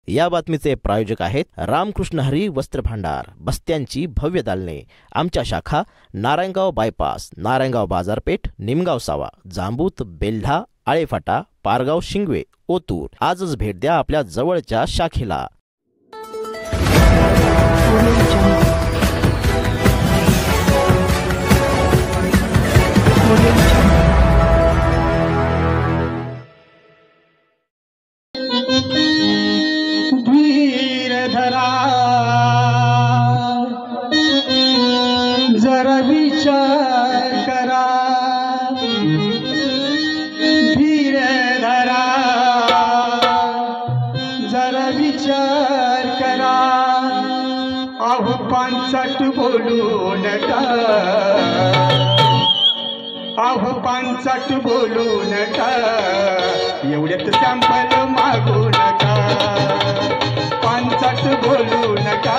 या बातमीचे प्रायोजक आहेत रामकृष्ण हरी वस्त्र भांडार, बस्त्यांची भव्य दालने। आमच्या शाखा नारायणगाव बायपास, नारायणगाव बाजारपेठ, निमगाव सावा, जांबूत, बेल्ढा, आळेफाटा, पारगाव, शिंगवे, ओतूर। आजच भेट द्या आपल्या जवळच्या शाखेला। धीर धरा, जरा विचार करा, धीर धरा, जरा विचार करा। अहो पांचट बोलू नका, अहो पांचट बोलू नका, एवढ्यात सॅम्पल मागू नका। पांचट बोलू नका,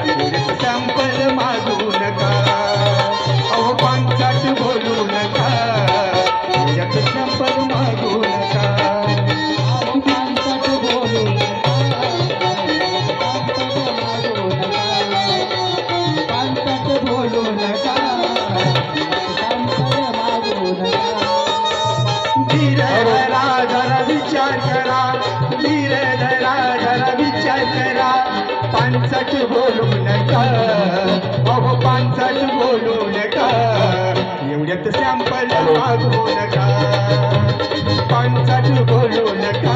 एवढ्यात सॅम्पल मागू नका। अहो पांचट बोलू नका, एवढ्यात सॅम्पल मागू नका। अहो पांचट बोलू नका, पांचट बोलू नका, धीर धरा, जरा विचार करा, धीर धरा, जरा विचार करा। पांचट बोलू नका, अहो पांचट बोलू नका, एवढ्यात सॅम्पल मागू नका। पांचट बोलू नका,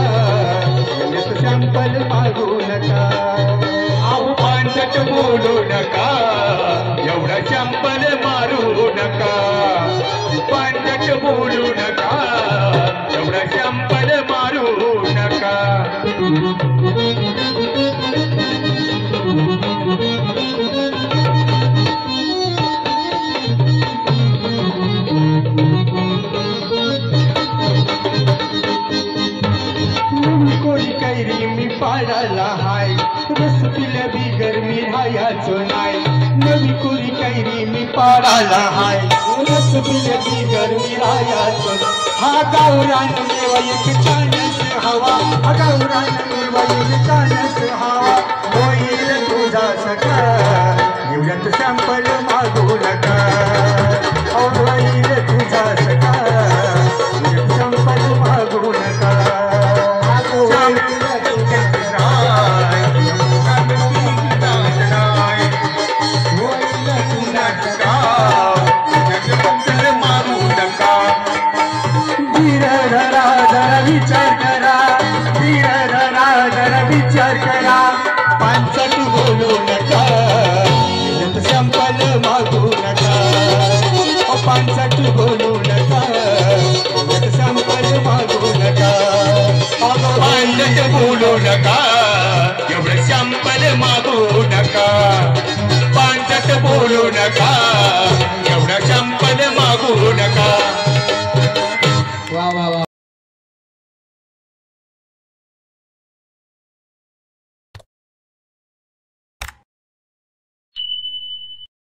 एवढ्यात सॅम्पल मागू नका। अहो पांचट बोलू नका, एवढा सॅम्पल मारू नका। पांचट बोलू नका, एवढा सॅम्पल मारू नका। कोणी कैरी मी पाडाला हाय, रस पिल्या बिगर मी राहायचो नाही। नवी कोरी कैरी मी पाडाला हाय, रस पिल्या बिगर मी राहायचो नाही। हा गावरान मेवा एक छानस हवा, हा गावरान मेवा एक छानस हवा, होईल तुझा सखा, एवढ्यात सॅम्पल मागू नका। होईल तुझा सखा, एवढ्यात सॅम्पल मागू नका। धीर धरा, जरा विचार करा, धीर धरा, जरा विचार करा। पांचट बोलू नका, एवढ्यात सॅम्पल मागू नका। पांचट बोलू नका, एवढ्यात सॅम्पल मागू नका। पांचट बोलू नका, एवढं सॅम्पल मागू नका। पांचट बोलू नका,